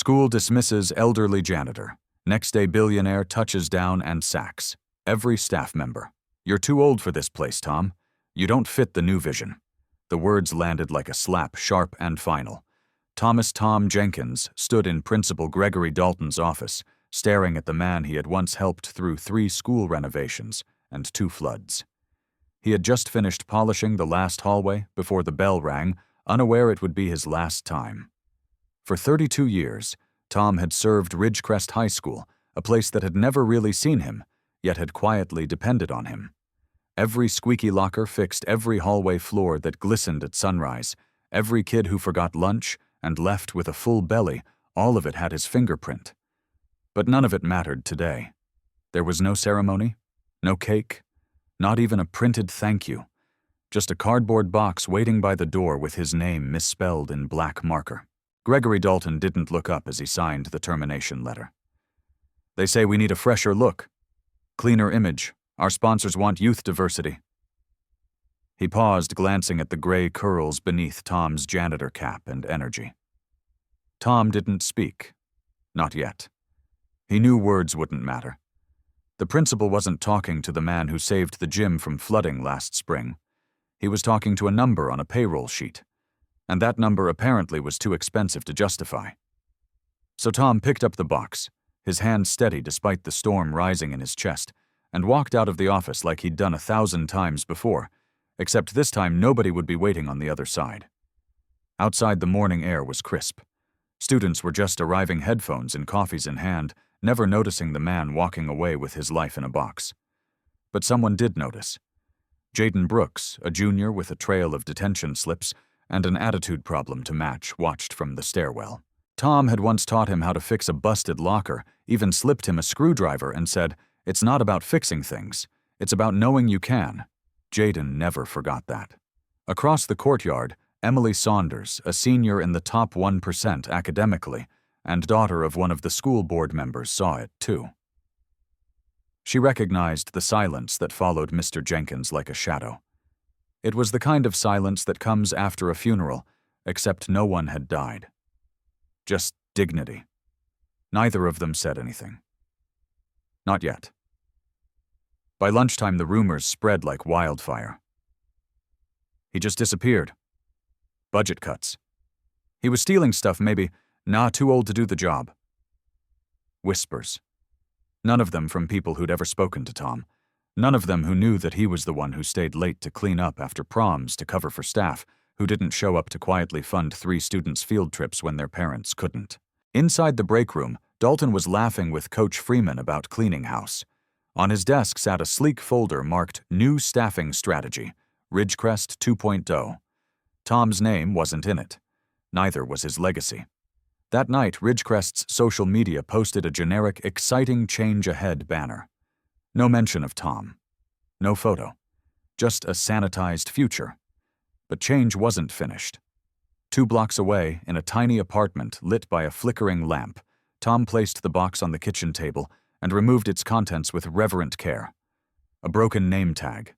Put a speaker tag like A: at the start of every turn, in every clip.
A: School dismisses elderly janitor. Next day, billionaire touches down and sacks every staff member. "You're too old for this place, Tom. You don't fit the new vision." The words landed like a slap, sharp and final. Thomas Tom Jenkins stood in Principal Gregory Dalton's office, staring at the man he had once helped through 3 school renovations and 2 floods. He had just finished polishing the last hallway before the bell rang, unaware it would be his last time. For 32 years, Tom had served Ridgecrest High School, a place that had never really seen him, yet had quietly depended on him. Every squeaky locker fixed every hallway floor that glistened at sunrise, every kid who forgot lunch and left with a full belly, all of it had his fingerprint. But none of it mattered today. There was no ceremony, no cake, not even a printed thank you, just a cardboard box waiting by the door with his name misspelled in black marker. Gregory Dalton didn't look up as he signed the termination letter. "They say we need a fresher look. Cleaner image. Our sponsors want youth diversity." He paused, glancing at the gray curls beneath Tom's janitor cap and energy. Tom didn't speak. Not yet. He knew words wouldn't matter. The principal wasn't talking to the man who saved the gym from flooding last spring. He was talking to a number on a payroll sheet, and that number apparently was too expensive to justify. So Tom picked up the box, his hand steady despite the storm rising in his chest, and walked out of the office like he'd done 1,000 times before, except this time nobody would be waiting on the other side. Outside, the morning air was crisp. Students were just arriving, headphones and coffees in hand, never noticing the man walking away with his life in a box. But someone did notice. Jaden Brooks, a junior with a trail of detention slips and an attitude problem to match, watched from the stairwell. Tom had once taught him how to fix a busted locker, even slipped him a screwdriver and said, "It's not about fixing things, it's about knowing you can." Jaden never forgot that. Across the courtyard, Emily Saunders, a senior in the top 1% academically, and daughter of one of the school board members, saw it too. She recognized the silence that followed Mr. Jenkins like a shadow. It was the kind of silence that comes after a funeral, except no one had died. Just dignity. Neither of them said anything. Not yet. By lunchtime, the rumors spread like wildfire. He just disappeared. Budget cuts. He was stealing stuff, maybe. Nah, too old to do the job. Whispers. None of them from people who'd ever spoken to Tom. None of them who knew that he was the one who stayed late to clean up after proms to cover for staff, who didn't show up to quietly fund 3 students' field trips when their parents couldn't. Inside the break room, Dalton was laughing with Coach Freeman about cleaning house. On his desk sat a sleek folder marked New Staffing Strategy, Ridgecrest 2.0. Tom's name wasn't in it. Neither was his legacy. That night, Ridgecrest's social media posted a generic "Exciting Change Ahead" banner. No mention of Tom. No photo. Just a sanitized future. But change wasn't finished. 2 blocks away, in a tiny apartment lit by a flickering lamp, Tom placed the box on the kitchen table and removed its contents with reverent care. A broken name tag.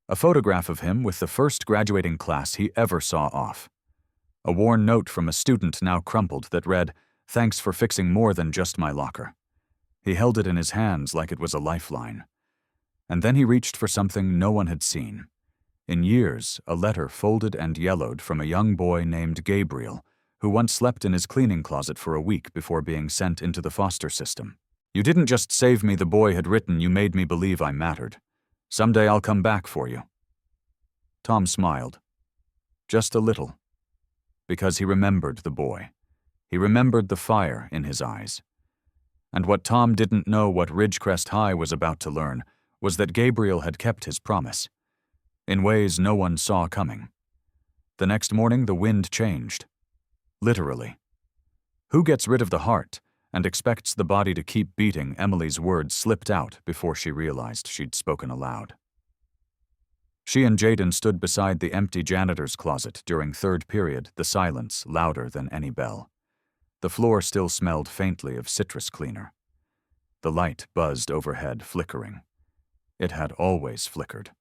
A: A photograph of him with the first graduating class he ever saw off. A worn note from a student now crumpled that read, "Thanks for fixing more than just my locker." He held it in his hands like it was a lifeline. And then he reached for something no one had seen. In years, a letter folded and yellowed from a young boy named Gabriel, who once slept in his cleaning closet for a week before being sent into the foster system. "You didn't just save me," the boy had written, "you made me believe I mattered. Someday I'll come back for you." Tom smiled. Just a little. Because he remembered the boy. He remembered the fire in his eyes. And what Tom didn't know, what Ridgecrest High was about to learn, was that Gabriel had kept his promise. In ways no one saw coming. The next morning, the wind changed. Literally. Who gets rid of the heart and expects the body to keep beating? Emily's words slipped out before she realized she'd spoken aloud. She and Jaden stood beside the empty janitor's closet during third period, the silence louder than any bell. The floor still smelled faintly of citrus cleaner. The light buzzed overhead, flickering. It had always flickered,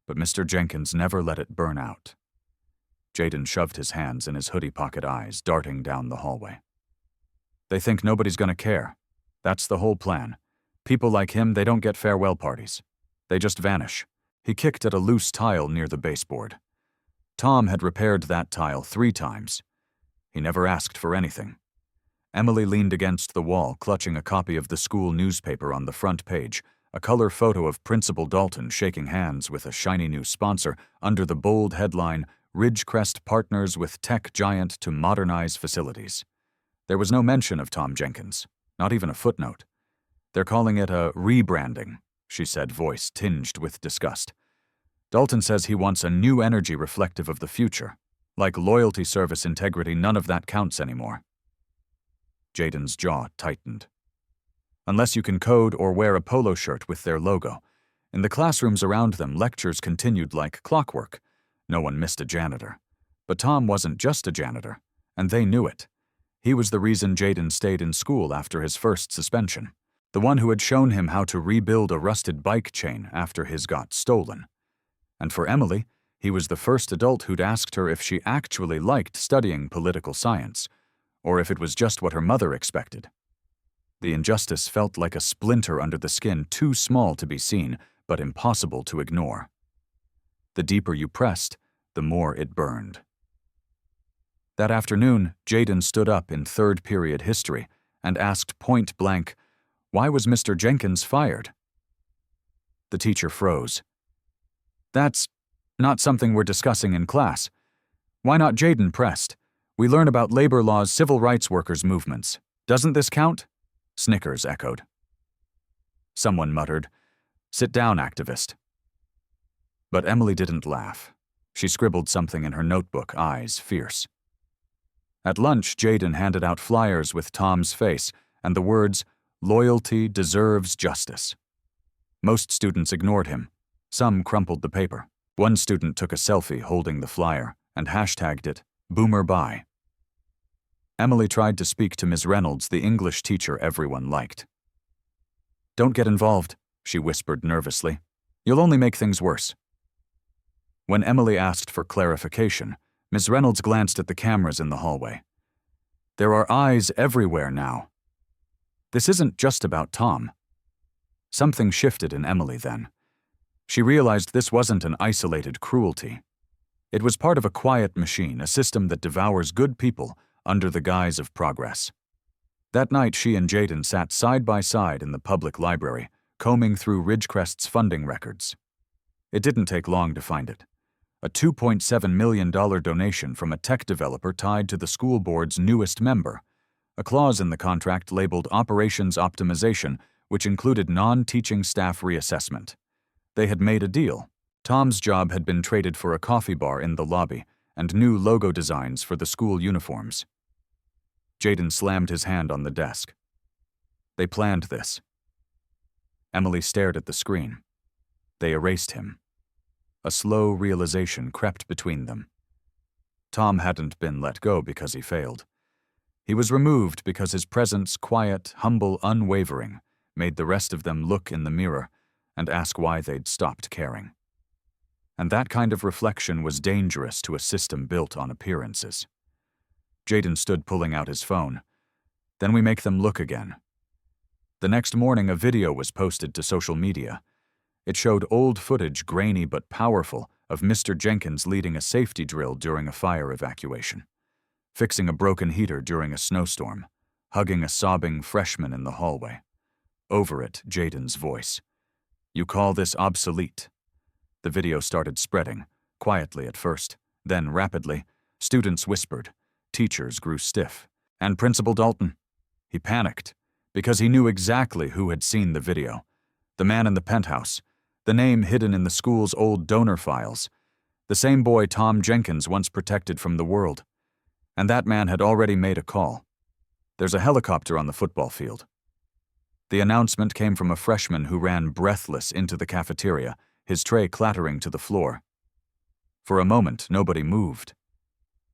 A: but Mr. Jenkins never let it burn out. Jaden shoved his hands in his hoodie pocket, eyes darting down the hallway. They think nobody's gonna care. That's the whole plan. People like him, they don't get farewell parties. They just vanish. He kicked at a loose tile near the baseboard. Tom had repaired that tile 3 times. He never asked for anything. Emily leaned against the wall, clutching a copy of the school newspaper on the front page, a color photo of Principal Dalton shaking hands with a shiny new sponsor under the bold headline, Ridgecrest partners with tech giant to modernize facilities. There was no mention of Tom Jenkins, not even a footnote. They're calling it a rebranding, she said, voice tinged with disgust. Dalton says he wants a new energy reflective of the future. Like loyalty, service, integrity, none of that counts anymore. Jaden's jaw tightened. Unless you can code or wear a polo shirt with their logo. In the classrooms around them, lectures continued like clockwork. No one missed a janitor. But Tom wasn't just a janitor, and they knew it. He was the reason Jaden stayed in school after his first suspension. The one who had shown him how to rebuild a rusted bike chain after his got stolen. And for Emily, he was the first adult who'd asked her if she actually liked studying political science, or if it was just what her mother expected. The injustice felt like a splinter under the skin, too small to be seen, but impossible to ignore. The deeper you pressed, the more it burned. That afternoon, Jaden stood up in third period history and asked point blank, "Why was Mr. Jenkins fired?" The teacher froze. "That's not something we're discussing in class. Why not?" Jaden pressed. "We learn about labor laws, civil rights workers' movements. Doesn't this count?" Snickers echoed. Someone muttered, "Sit down, activist." But Emily didn't laugh. She scribbled something in her notebook, eyes fierce. At lunch, Jaden handed out flyers with Tom's face and the words, "Loyalty deserves justice." Most students ignored him. Some crumpled the paper. One student took a selfie holding the flyer and hashtagged it, "Boomer Bye." Emily tried to speak to Ms. Reynolds, the English teacher everyone liked. "Don't get involved," she whispered nervously. "You'll only make things worse." When Emily asked for clarification, Ms. Reynolds glanced at the cameras in the hallway. "There are eyes everywhere now. This isn't just about Tom." Something shifted in Emily then. She realized this wasn't an isolated cruelty. It was part of a quiet machine, a system that devours good people under the guise of progress. That night, she and Jaden sat side by side in the public library, combing through Ridgecrest's funding records. It didn't take long to find it. A $2.7 million donation from a tech developer tied to the school board's newest member. A clause in the contract labeled Operations Optimization, which included non-teaching staff reassessment. They had made a deal. Tom's job had been traded for a coffee bar in the lobby and new logo designs for the school uniforms. Jaden slammed his hand on the desk. They planned this. Emily stared at the screen. They erased him. A slow realization crept between them. Tom hadn't been let go because he failed. He was removed because his presence, quiet, humble, unwavering, made the rest of them look in the mirror and ask why they'd stopped caring. And that kind of reflection was dangerous to a system built on appearances. Jaden stood pulling out his phone. "Then we make them look again." The next morning, a video was posted to social media. It showed old footage, grainy but powerful, of Mr. Jenkins leading a safety drill during a fire evacuation, fixing a broken heater during a snowstorm, hugging a sobbing freshman in the hallway. Over it, Jaden's voice. "You call this obsolete?" The video started spreading, quietly at first, then rapidly. Students whispered. Teachers grew stiff. And Principal Dalton? He panicked, because he knew exactly who had seen the video. The man in the penthouse. The name hidden in the school's old donor files. The same boy Tom Jenkins once protected from the world. And that man had already made a call. "There's a helicopter on the football field." The announcement came from a freshman who ran breathless into the cafeteria, his tray clattering to the floor. For a moment, nobody moved.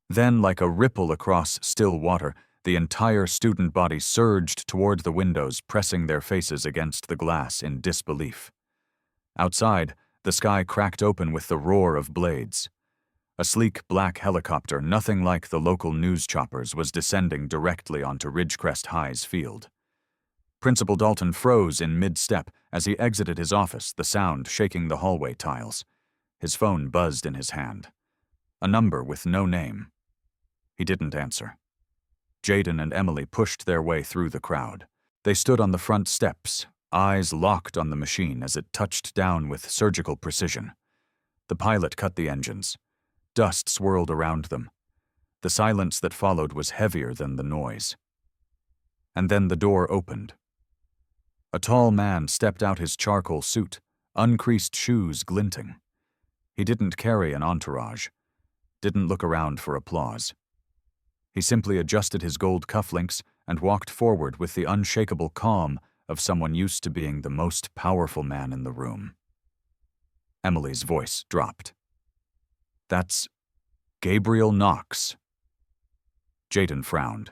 A: Then, like a ripple across still water, the entire student body surged toward the windows, pressing their faces against the glass in disbelief. Outside, the sky cracked open with the roar of blades. A sleek black helicopter, nothing like the local news choppers, was descending directly onto Ridgecrest High's field. Principal Dalton froze in mid-step as he exited his office, the sound shaking the hallway tiles. His phone buzzed in his hand. A number with no name. He didn't answer. Jaden and Emily pushed their way through the crowd. They stood on the front steps, eyes locked on the machine as it touched down with surgical precision. The pilot cut the engines. Dust swirled around them. The silence that followed was heavier than the noise. And then the door opened. A tall man stepped out, his charcoal suit, uncreased shoes glinting. He didn't carry an entourage, didn't look around for applause. He simply adjusted his gold cufflinks and walked forward with the unshakable calm of someone used to being the most powerful man in the room. Emily's voice dropped. "That's Gabriel Knox." Jaden frowned.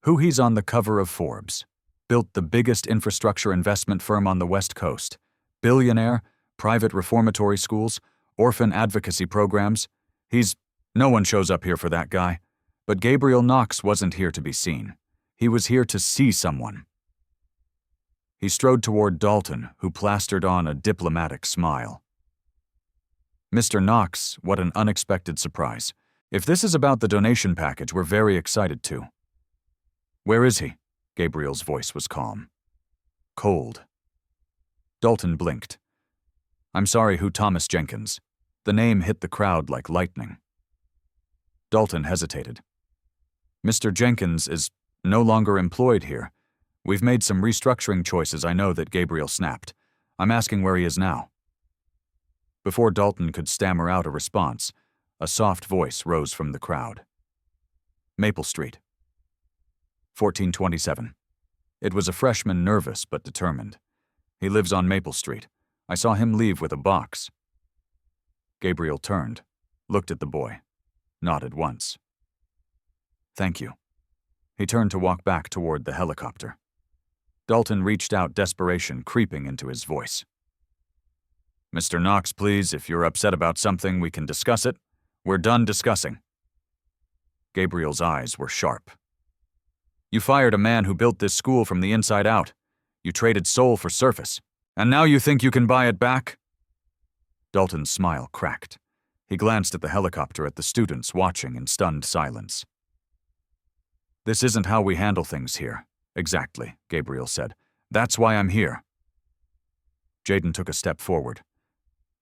A: "Who? He's on the cover of Forbes. Built the biggest infrastructure investment firm on the West Coast. Billionaire, private reformatory schools, orphan advocacy programs. No one shows up here for that guy. But Gabriel Knox wasn't here to be seen. He was here to see someone." He strode toward Dalton, who plastered on a diplomatic smile. "Mr. Knox, what an unexpected surprise. If this is about the donation package, we're very excited too." "Where is he?" Gabriel's voice was calm. Cold. Dalton blinked. "I'm sorry, who? Thomas Jenkins." The name hit the crowd like lightning. Dalton hesitated. "Mr. Jenkins is no longer employed here. We've made some restructuring choices, I know," that Gabriel snapped. "I'm asking where he is now." Before Dalton could stammer out a response, a soft voice rose from the crowd. "Maple Street. 1427. It was a freshman, nervous but determined. "He lives on Maple Street. I saw him leave with a box." Gabriel turned, looked at the boy, nodded once. "Thank you." He turned to walk back toward the helicopter. Dalton reached out, desperation creeping into his voice. "Mr. Knox, please, if you're upset about something, we can discuss it. We're done discussing." Gabriel's eyes were sharp. "You fired a man who built this school from the inside out. You traded soul for surface. And now you think you can buy it back?" Dalton's smile cracked. He glanced at the helicopter, at the students watching in stunned silence. "This isn't how we handle things here." "Exactly," Gabriel said. "That's why I'm here." Jaden took a step forward.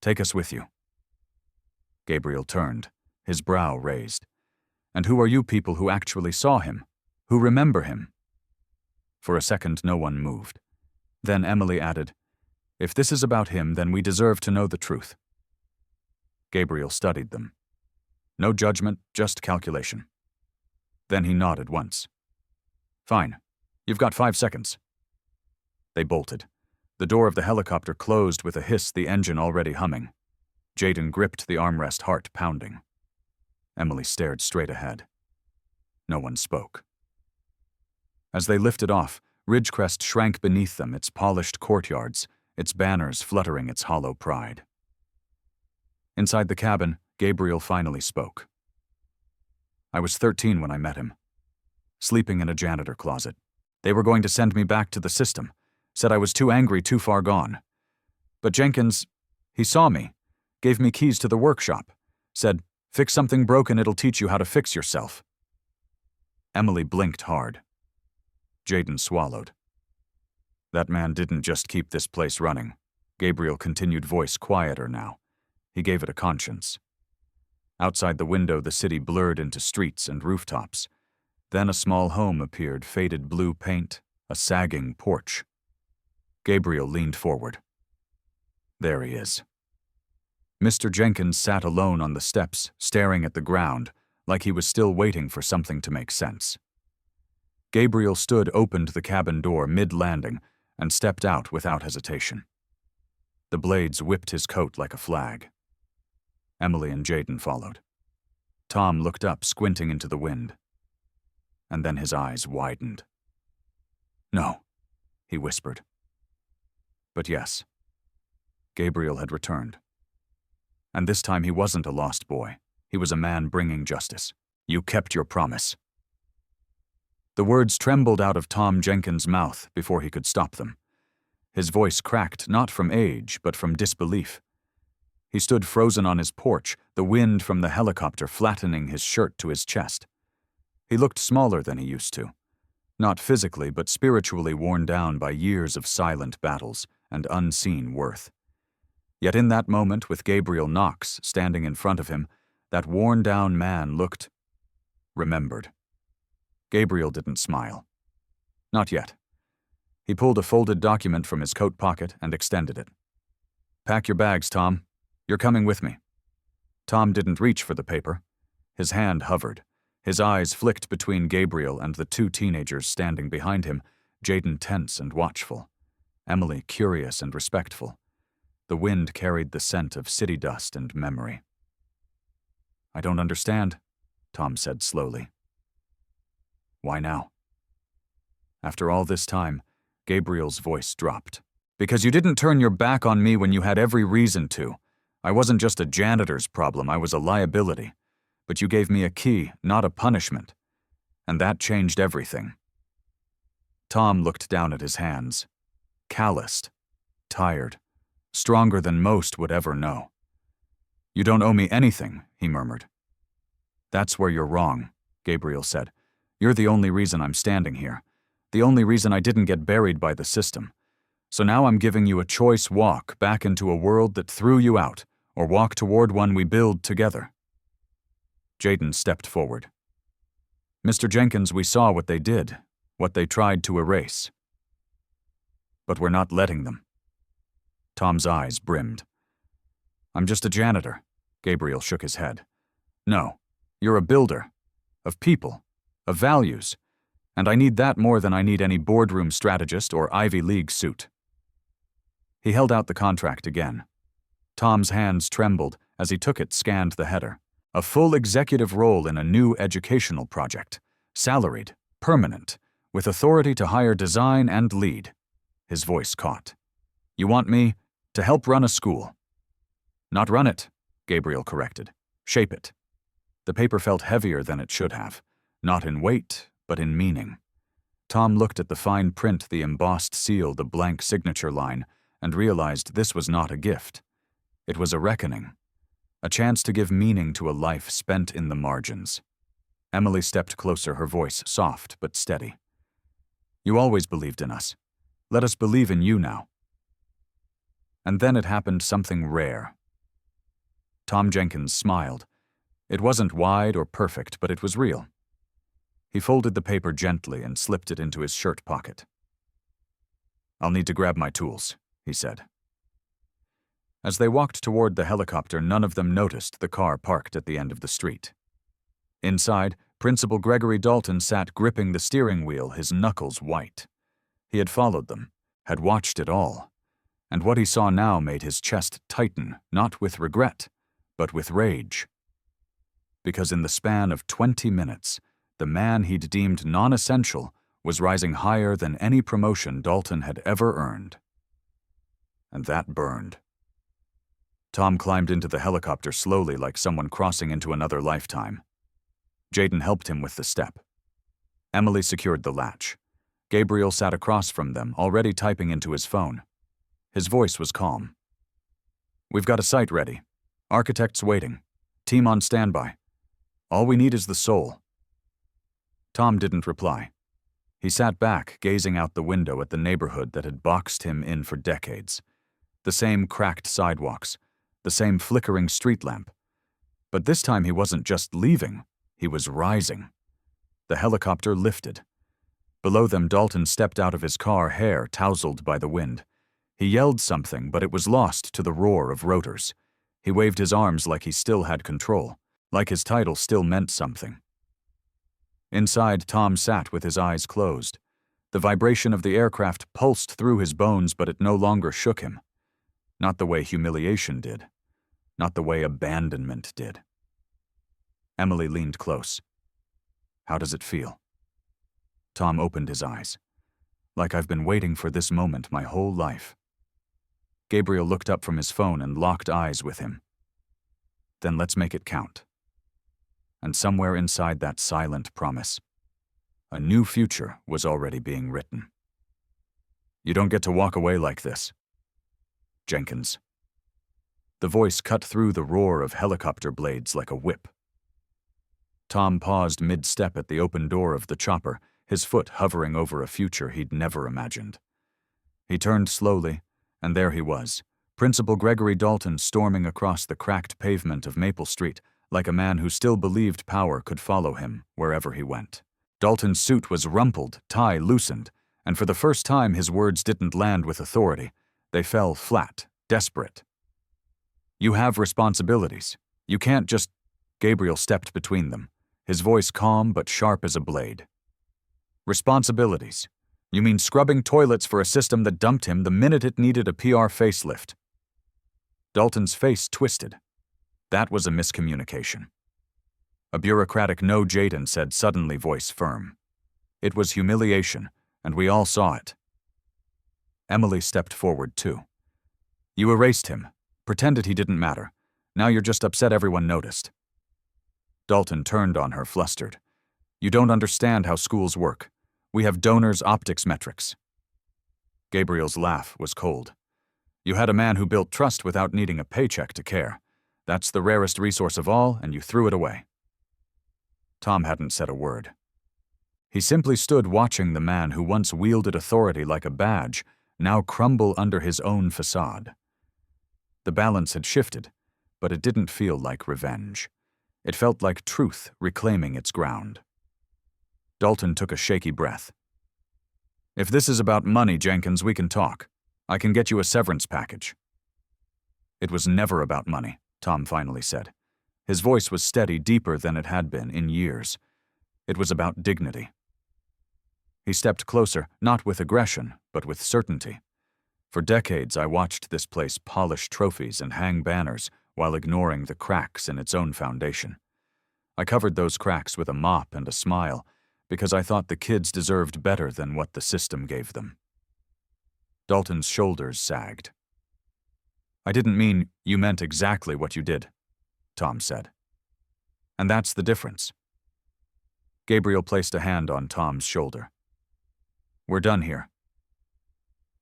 A: "Take us with you." Gabriel turned, his brow raised. "And who are you people who actually saw him? Who remember him?" For a second, no one moved. Then Emily added, "If this is about him, then we deserve to know the truth." Gabriel studied them. No judgment, just calculation. Then he nodded once. "Fine. You've got 5 seconds." They bolted. The door of the helicopter closed with a hiss, the engine already humming. Jaden gripped the armrest, heart pounding. Emily stared straight ahead. No one spoke. As they lifted off, Ridgecrest shrank beneath them, its polished courtyards, its banners fluttering its hollow pride. Inside the cabin, Gabriel finally spoke. "I was 13 when I met him. Sleeping in a janitor closet. They were going to send me back to the system. Said I was too angry, too far gone. But Jenkins, he saw me, gave me keys to the workshop, said, 'Fix something broken, it'll teach you how to fix yourself.'" Emily blinked hard. Jaden swallowed. "That man didn't just keep this place running." Gabriel continued, voice quieter now. He gave it a conscience. Outside the window, the city blurred into streets and rooftops. Then a small home appeared, faded blue paint, a sagging porch. Gabriel leaned forward. There he is. Mr. Jenkins sat alone on the steps, staring at the ground, like he was still waiting for something to make sense. Gabriel opened the cabin door mid-landing, and stepped out without hesitation. The blades whipped his coat like a flag. Emily and Jaden followed. Tom looked up, squinting into the wind. And then his eyes widened. "No," he whispered. But yes, Gabriel had returned. And this time he wasn't a lost boy. He was a man bringing justice. You kept your promise. The words trembled out of Tom Jenkins' mouth before he could stop them. His voice cracked not from age, but from disbelief. He stood frozen on his porch, the wind from the helicopter flattening his shirt to his chest. He looked smaller than he used to. Not physically, but spiritually worn down by years of silent battles and unseen worth. Yet in that moment, with Gabriel Knox standing in front of him, that worn-down man looked remembered. Gabriel didn't smile. Not yet. He pulled a folded document from his coat pocket and extended it. Pack your bags, Tom. You're coming with me. Tom didn't reach for the paper. His hand hovered. His eyes flicked between Gabriel and the two teenagers standing behind him, Jaden tense and watchful, Emily curious and respectful. The wind carried the scent of city dust and memory. I don't understand, Tom said slowly. Why now? After all this time, Gabriel's voice dropped. Because you didn't turn your back on me when you had every reason to. I wasn't just a janitor's problem, I was a liability. But you gave me a key, not a punishment. And that changed everything. Tom looked down at his hands. Calloused. Tired. Stronger than most would ever know. You don't owe me anything, he murmured. That's where you're wrong, Gabriel said. You're the only reason I'm standing here. The only reason I didn't get buried by the system. So now I'm giving you a choice walk back into a world that threw you out, or walk toward one we build together. Jaden stepped forward. Mr. Jenkins, we saw what they did, what they tried to erase. But we're not letting them. Tom's eyes brimmed. I'm just a janitor, Gabriel shook his head. No, you're a builder, of people, of values, and I need that more than I need any boardroom strategist or Ivy League suit. He held out the contract again. Tom's hands trembled as he took it, scanned the header. A full executive role in a new educational project. Salaried, permanent, with authority to hire, design, and lead. His voice caught. You want me to help run a school? Not run it, Gabriel corrected. Shape it. The paper felt heavier than it should have. Not in weight, but in meaning. Tom looked at the fine print, the embossed seal, the blank signature line, and realized this was not a gift. It was a reckoning. A chance to give meaning to a life spent in the margins. Emily stepped closer, her voice soft but steady. You always believed in us. Let us believe in you now. And then it happened, something rare. Tom Jenkins smiled. It wasn't wide or perfect, but it was real. He folded the paper gently and slipped it into his shirt pocket. I'll need to grab my tools, he said. As they walked toward the helicopter, none of them noticed the car parked at the end of the street. Inside, Principal Gregory Dalton sat gripping the steering wheel, his knuckles white. He had followed them, had watched it all, and what he saw now made his chest tighten, not with regret, but with rage. Because in the span of 20 minutes, the man he'd deemed non-essential was rising higher than any promotion Dalton had ever earned. And that burned. Tom climbed into the helicopter slowly, like someone crossing into another lifetime. Jaden helped him with the step. Emily secured the latch. Gabriel sat across from them, already typing into his phone. His voice was calm. We've got a site ready. Architects waiting. Team on standby. All we need is the soul. Tom didn't reply. He sat back, gazing out the window at the neighborhood that had boxed him in for decades. The same cracked sidewalks, the same flickering street lamp. But this time he wasn't just leaving, he was rising. The helicopter lifted. Below them, Dalton stepped out of his car, hair tousled by the wind. He yelled something, but it was lost to the roar of rotors. He waved his arms like he still had control, like his title still meant something. Inside, Tom sat with his eyes closed. The vibration of the aircraft pulsed through his bones, but it no longer shook him. Not the way humiliation did. Not the way abandonment did. Emily leaned close. How does it feel? Tom opened his eyes. Like I've been waiting for this moment my whole life. Gabriel looked up from his phone and locked eyes with him. Then let's make it count. And somewhere inside that silent promise, a new future was already being written. You don't get to walk away like this, Jenkins. The voice cut through the roar of helicopter blades like a whip. Tom paused mid-step at the open door of the chopper, his foot hovering over a future he'd never imagined. He turned slowly, and there he was, Principal Gregory Dalton storming across the cracked pavement of Maple Street like a man who still believed power could follow him wherever he went. Dalton's suit was rumpled, tie loosened, and for the first time his words didn't land with authority. They fell flat, desperate. You have responsibilities. You can't just... Gabriel stepped between them, his voice calm but sharp as a blade. Responsibilities. You mean scrubbing toilets for a system that dumped him the minute it needed a PR facelift? Dalton's face twisted. That was a miscommunication. A bureaucratic no, Jaden said, suddenly, voice firm. It was humiliation, and we all saw it. Emily stepped forward too. You erased him, pretended he didn't matter. Now you're just upset everyone noticed. Dalton turned on her, flustered. You don't understand how schools work. We have donors' optics metrics. Gabriel's laugh was cold. You had a man who built trust without needing a paycheck to care. That's the rarest resource of all, and you threw it away. Tom hadn't said a word. He simply stood watching the man who once wielded authority like a badge now crumble under his own facade. The balance had shifted, but it didn't feel like revenge. It felt like truth reclaiming its ground. Dalton took a shaky breath. If this is about money, Jenkins, we can talk. I can get you a severance package. It was never about money, Tom finally said. His voice was steady, deeper than it had been in years. It was about dignity. He stepped closer, not with aggression, but with certainty. For decades, I watched this place polish trophies and hang banners while ignoring the cracks in its own foundation. I covered those cracks with a mop and a smile because I thought the kids deserved better than what the system gave them. Dalton's shoulders sagged. I didn't mean you meant exactly what you did, Tom said. And that's the difference. Gabriel placed a hand on Tom's shoulder. We're done here.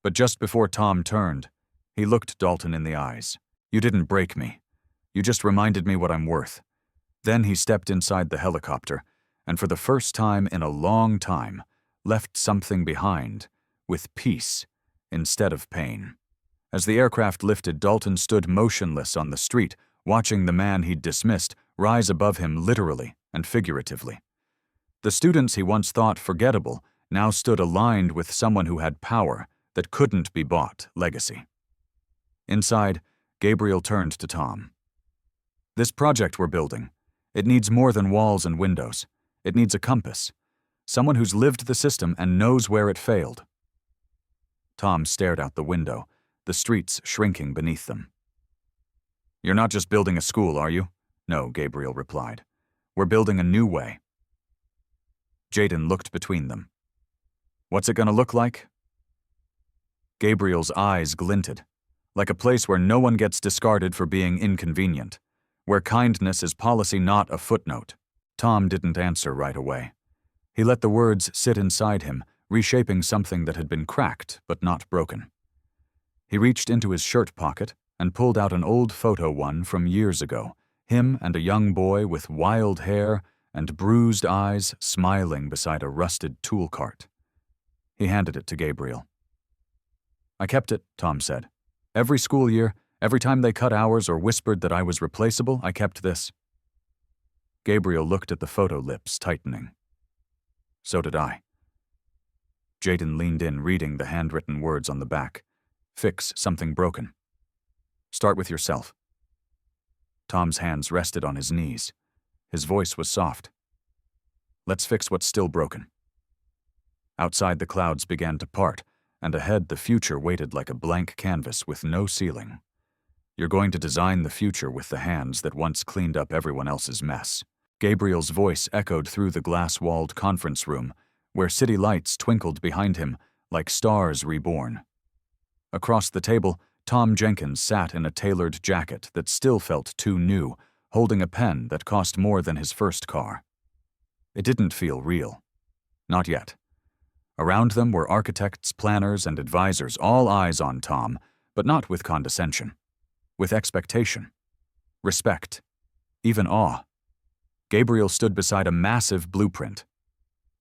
A: But just before Tom turned, he looked Dalton in the eyes. You didn't break me. You just reminded me what I'm worth. Then he stepped inside the helicopter, and for the first time in a long time, left something behind, with peace instead of pain. As the aircraft lifted, Dalton stood motionless on the street, watching the man he'd dismissed rise above him literally and figuratively. The students he once thought forgettable now stood aligned with someone who had power that couldn't be bought, legacy. Inside, Gabriel turned to Tom. This project we're building, it needs more than walls and windows. It needs a compass, someone who's lived the system and knows where it failed. Tom stared out the window, the streets shrinking beneath them. You're not just building a school, are you? No, Gabriel replied. We're building a new way. Jaden looked between them. What's it gonna look like? Gabriel's eyes glinted, like a place where no one gets discarded for being inconvenient, where kindness is policy, not a footnote. Tom didn't answer right away. He let the words sit inside him, reshaping something that had been cracked but not broken. He reached into his shirt pocket and pulled out an old photo one from years ago, him and a young boy with wild hair and bruised eyes smiling beside a rusted tool cart. He handed it to Gabriel. I kept it, Tom said. Every school year, every time they cut hours or whispered that I was replaceable, I kept this. Gabriel looked at the photo, lips tightening. So did I. Jaden leaned in, reading the handwritten words on the back. Fix something broken. Start with yourself. Tom's hands rested on his knees. His voice was soft. Let's fix what's still broken. Outside, the clouds began to part, and ahead the future waited like a blank canvas with no ceiling. You're going to design the future with the hands that once cleaned up everyone else's mess. Gabriel's voice echoed through the glass-walled conference room, where city lights twinkled behind him like stars reborn. Across the table, Tom Jenkins sat in a tailored jacket that still felt too new, holding a pen that cost more than his first car. It didn't feel real. Not yet. Around them were architects, planners, and advisors, all eyes on Tom, but not with condescension. With expectation. Respect. Even awe. Gabriel stood beside a massive blueprint.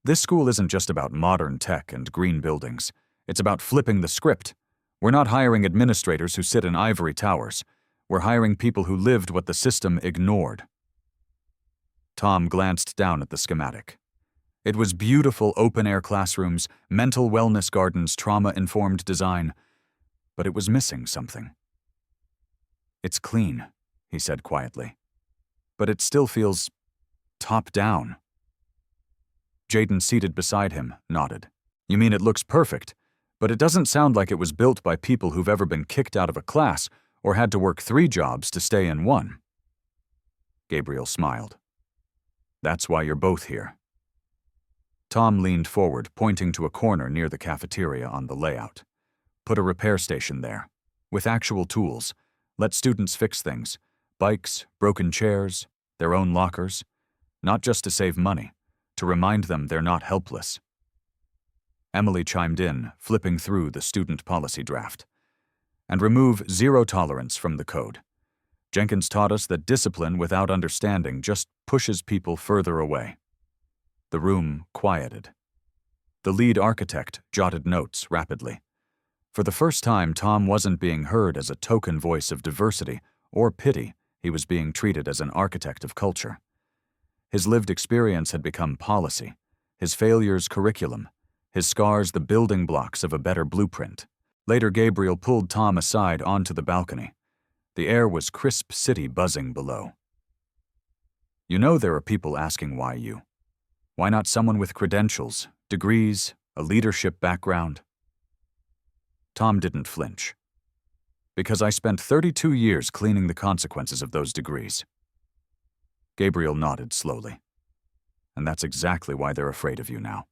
A: This school isn't just about modern tech and green buildings. It's about flipping the script. We're not hiring administrators who sit in ivory towers. We're hiring people who lived what the system ignored. Tom glanced down at the schematic. It was beautiful open-air classrooms, mental wellness gardens, trauma-informed design, but it was missing something. "It's clean," he said quietly, "but it still feels top-down." Jaden, seated beside him, nodded. "You mean it looks perfect, but it doesn't sound like it was built by people who've ever been kicked out of a class or had to work 3 jobs to stay in one." Gabriel smiled. "That's why you're both here." Tom leaned forward, pointing to a corner near the cafeteria on the layout. "Put a repair station there, with actual tools. Let students fix things. Bikes, broken chairs, their own lockers. Not just to save money, to remind them they're not helpless." Emily chimed in, flipping through the student policy draft. "And remove zero tolerance from the code. Jenkins taught us that discipline without understanding just pushes people further away." The room quieted. The lead architect jotted notes rapidly. For the first time, Tom wasn't being heard as a token voice of diversity or pity. He was being treated as an architect of culture. His lived experience had become policy, his failures curriculum, his scars the building blocks of a better blueprint. Later, Gabriel pulled Tom aside onto the balcony. The air was crisp city buzzing below. "You know there are people asking why you. Why not someone with credentials, degrees, a leadership background?" Tom didn't flinch. "Because I spent 32 years cleaning the consequences of those degrees." Gabriel nodded slowly. "And that's exactly why they're afraid of you now."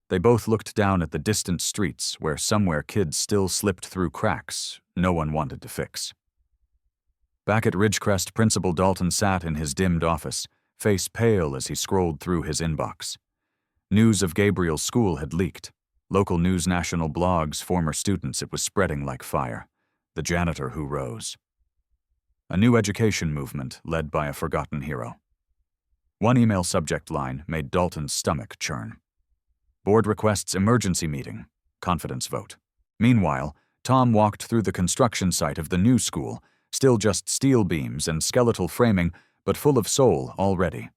A: They both looked down at the distant streets where somewhere kids still slipped through cracks no one wanted to fix. Back at Ridgecrest, Principal Dalton sat in his dimmed office, face pale as he scrolled through his inbox. News of Gabriel's school had leaked. Local news, national blogs, former students, it was spreading like fire. The janitor who rose. A new education movement led by a forgotten hero. One email subject line made Dalton's stomach churn. "Board requests emergency meeting. Confidence vote." Meanwhile, Tom walked through the construction site of the new school, still just steel beams and skeletal framing, but full of soul already.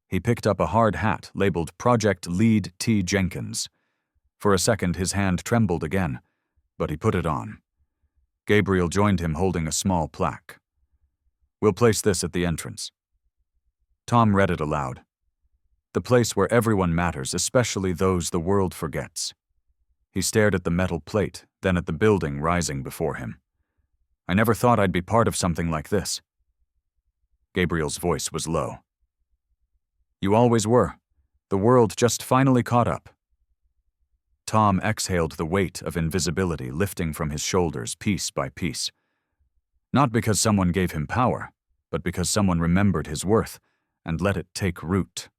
A: He picked up a hard hat labeled Project Lead T. Jenkins. For a second, his hand trembled again, but he put it on. Gabriel joined him holding a small plaque. "We'll place this at the entrance." Tom read it aloud. "The place where everyone matters, especially those the world forgets." He stared at the metal plate, then at the building rising before him. "I never thought I'd be part of something like this." Gabriel's voice was low. "You always were. The world just finally caught up." Tom exhaled the weight of invisibility lifting from his shoulders piece by piece. Not because someone gave him power, but because someone remembered his worth and let it take root.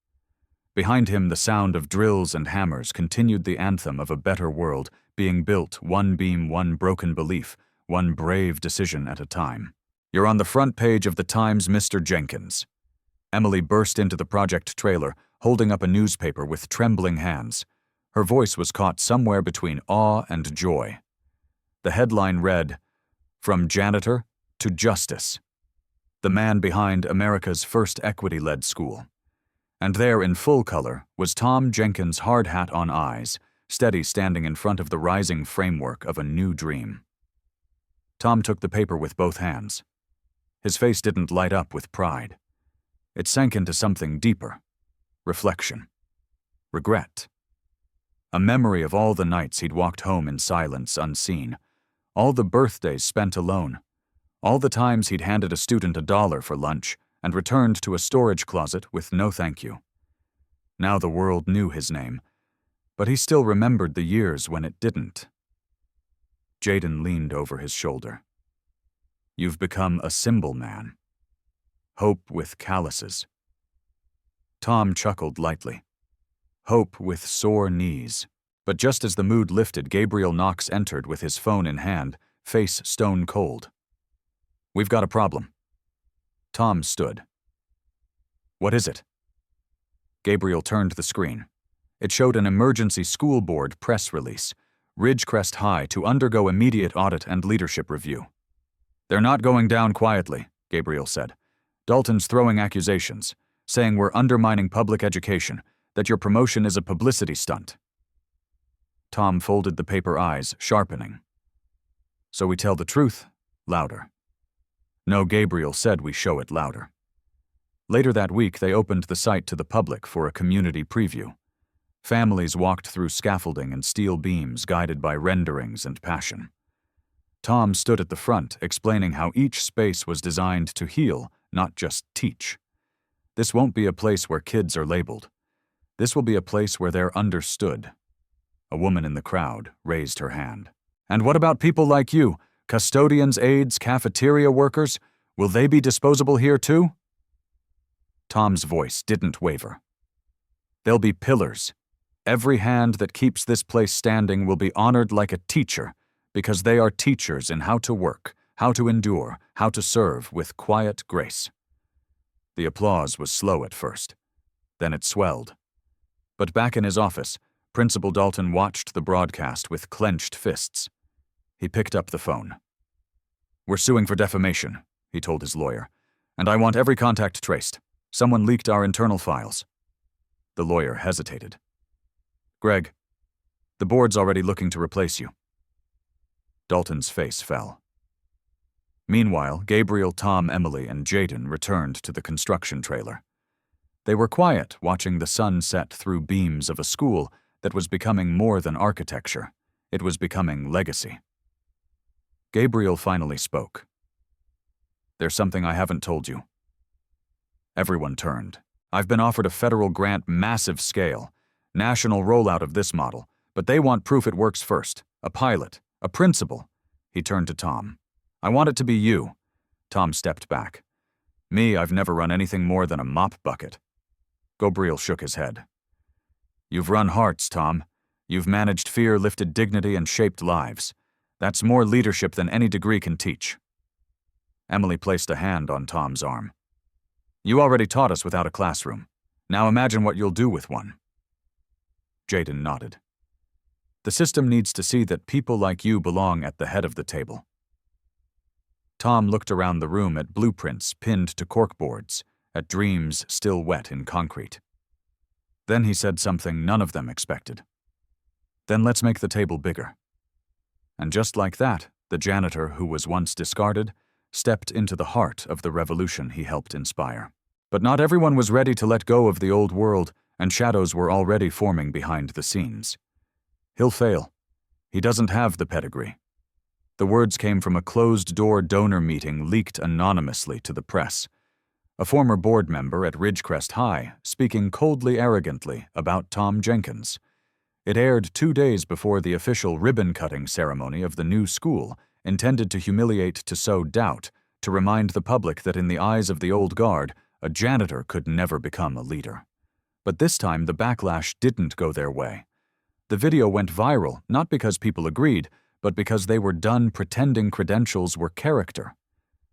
A: Behind him, the sound of drills and hammers continued the anthem of a better world being built, one beam, one broken belief, one brave decision at a time. "You're on the front page of the Times, Mr. Jenkins." Emily burst into the project trailer, holding up a newspaper with trembling hands. Her voice was caught somewhere between awe and joy. The headline read, "From Janitor to Justice." The man behind America's first equity-led school. And there, in full color, was Tom Jenkins, hard hat on eyes, steady standing in front of the rising framework of a new dream. Tom took the paper with both hands. His face didn't light up with pride. It sank into something deeper. Reflection. Regret. A memory of all the nights he'd walked home in silence, unseen. All the birthdays spent alone. All the times he'd handed a student $1 for lunch and returned to a storage closet with no thank you. Now the world knew his name, but he still remembered the years when it didn't. Jaden leaned over his shoulder. "You've become a symbol man." Hope with calluses. Tom chuckled lightly. Hope with sore knees. But just as the mood lifted, Gabriel Knox entered with his phone in hand, face stone cold. "We've got a problem." Tom stood. "What is it?" Gabriel turned the screen. It showed an emergency school board press release, Ridgecrest High to undergo immediate audit and leadership review. "They're not going down quietly," Gabriel said. "Dalton's throwing accusations, saying we're undermining public education, that your promotion is a publicity stunt." Tom folded the paper eyes, sharpening. "So we tell the truth?" Louder. "No, Gabriel said we show it louder." Later that week, they opened the site to the public for a community preview. Families walked through scaffolding and steel beams guided by renderings and passion. Tom stood at the front, explaining how each space was designed to heal, not just teach. "This won't be a place where kids are labeled. This will be a place where they're understood." A woman in the crowd raised her hand. "And what about people like you? Custodians, aides, cafeteria workers? Will they be disposable here too?" Tom's voice didn't waver. "They'll be pillars. Every hand that keeps this place standing will be honored like a teacher, because they are teachers in how to work, how to endure, how to serve with quiet grace." The applause was slow at first. Then it swelled. But back in his office, Principal Dalton watched the broadcast with clenched fists. He picked up the phone. "We're suing for defamation," he told his lawyer, "and I want every contact traced. Someone leaked our internal files." The lawyer hesitated. "Greg, the board's already looking to replace you." Dalton's face fell. Meanwhile, Gabriel, Tom, Emily, and Jaden returned to the construction trailer. They were quiet, watching the sun set through beams of a school that was becoming more than architecture. It was becoming legacy. Gabriel finally spoke. "There's something I haven't told you." Everyone turned. "I've been offered a federal grant, massive scale, national rollout of this model, but they want proof it works first. A pilot, a principal." He turned to Tom. "I want it to be you." Tom stepped back. "Me, I've never run anything more than a mop bucket." Gabriel shook his head. "You've run hearts, Tom. You've managed fear, lifted dignity, and shaped lives. That's more leadership than any degree can teach." Emily placed a hand on Tom's arm. "You already taught us without a classroom. Now imagine what you'll do with one." Jaden nodded. "The system needs to see that people like you belong at the head of the table." Tom looked around the room at blueprints pinned to corkboards, at dreams still wet in concrete. Then he said something none of them expected. "Then let's make the table bigger." And just like that, the janitor who was once discarded stepped into the heart of the revolution he helped inspire. But not everyone was ready to let go of the old world, and shadows were already forming behind the scenes. "He'll fail. He doesn't have the pedigree." The words came from a closed-door donor meeting leaked anonymously to the press. A former board member at Ridgecrest High speaking coldly arrogantly about Tom Jenkins. It aired 2 days before the official ribbon-cutting ceremony of the new school, intended to humiliate, to sow doubt, to remind the public that in the eyes of the old guard, a janitor could never become a leader. But this time the backlash didn't go their way. The video went viral not because people agreed, but because they were done pretending credentials were character.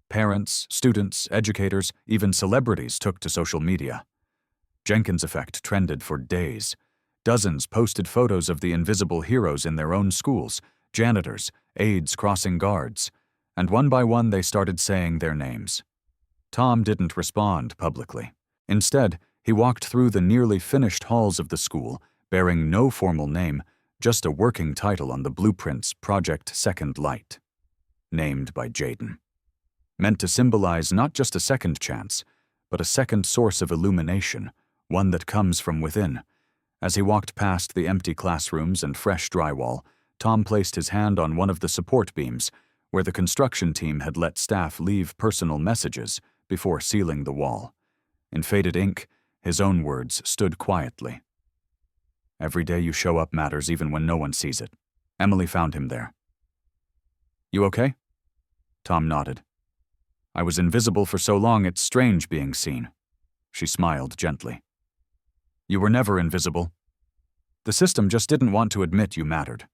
A: Parents, students, educators, even celebrities took to social media. Jenkins' effect trended for days. Dozens posted photos of the invisible heroes in their own schools, janitors, aides crossing guards, and one by one they started saying their names. Tom didn't respond publicly. Instead, he walked through the nearly finished halls of the school, bearing no formal name, just a working title on the blueprint's Project Second Light. Named by Jaden. Meant to symbolize not just a second chance, but a second source of illumination, one that comes from within. As he walked past the empty classrooms and fresh drywall, Tom placed his hand on one of the support beams, where the construction team had let staff leave personal messages before sealing the wall. In faded ink, his own words stood quietly. "Every day you show up matters even when no one sees it." Emily found him there. "You okay?" Tom nodded. I was invisible for so long it's strange being seen. She smiled gently. You were never invisible. The system just didn't want to admit you mattered.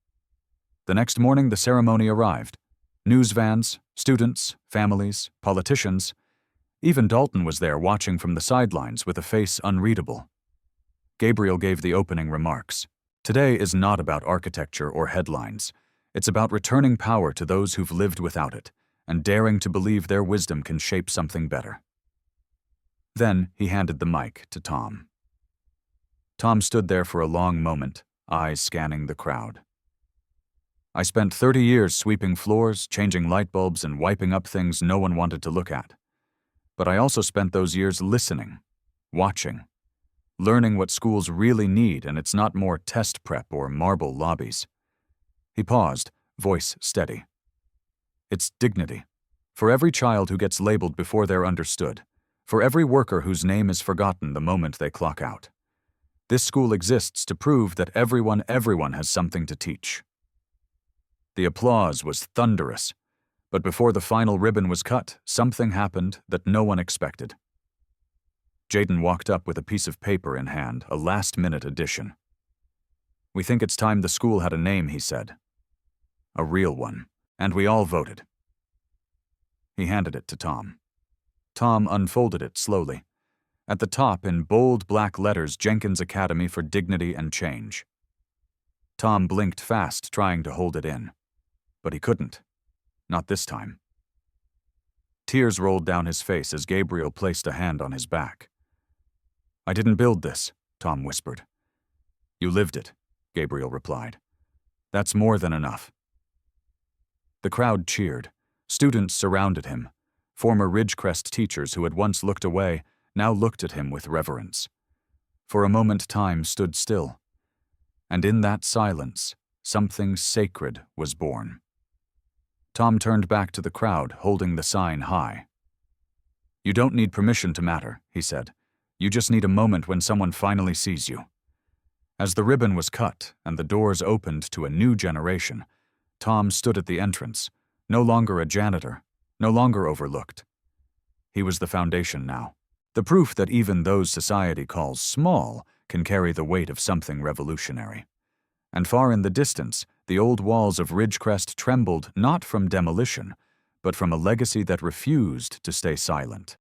A: The next morning, the ceremony arrived. News vans, students, families, politicians. Even Dalton was there watching from the sidelines with a face unreadable. Gabriel gave the opening remarks. Today is not about architecture or headlines. It's about returning power to those who've lived without it, and daring to believe their wisdom can shape something better. Then he handed the mic to Tom. Tom stood there for a long moment, eyes scanning the crowd. I spent 30 years sweeping floors, changing light bulbs, and wiping up things no one wanted to look at. But I also spent those years listening, watching, learning what schools really need, and it's not more test prep or marble lobbies. He paused, voice steady. It's dignity. For every child who gets labeled before they're understood. For every worker whose name is forgotten the moment they clock out. This school exists to prove that everyone has something to teach. The applause was thunderous, but before the final ribbon was cut, something happened that no one expected. Jaden walked up with a piece of paper in hand, a last-minute addition. We think it's time the school had a name, he said. A real one, and we all voted. He handed it to Tom. Tom unfolded it slowly. At the top, in bold black letters, Jenkins Academy for Dignity and Change. Tom blinked fast, trying to hold it in. But he couldn't. Not this time. Tears rolled down his face as Gabriel placed a hand on his back. I didn't build this, Tom whispered. You lived it, Gabriel replied. That's more than enough. The crowd cheered. Students surrounded him. Former Ridgecrest teachers who had once looked away now looked at him with reverence. For a moment, time stood still. And in that silence, something sacred was born. Tom turned back to the crowd, holding the sign high. You don't need permission to matter, he said. You just need a moment when someone finally sees you. As the ribbon was cut and the doors opened to a new generation, Tom stood at the entrance, no longer a janitor, no longer overlooked. He was the foundation now, the proof that even those society calls small can carry the weight of something revolutionary. And far in the distance, the old walls of Ridgecrest trembled not from demolition, but from a legacy that refused to stay silent.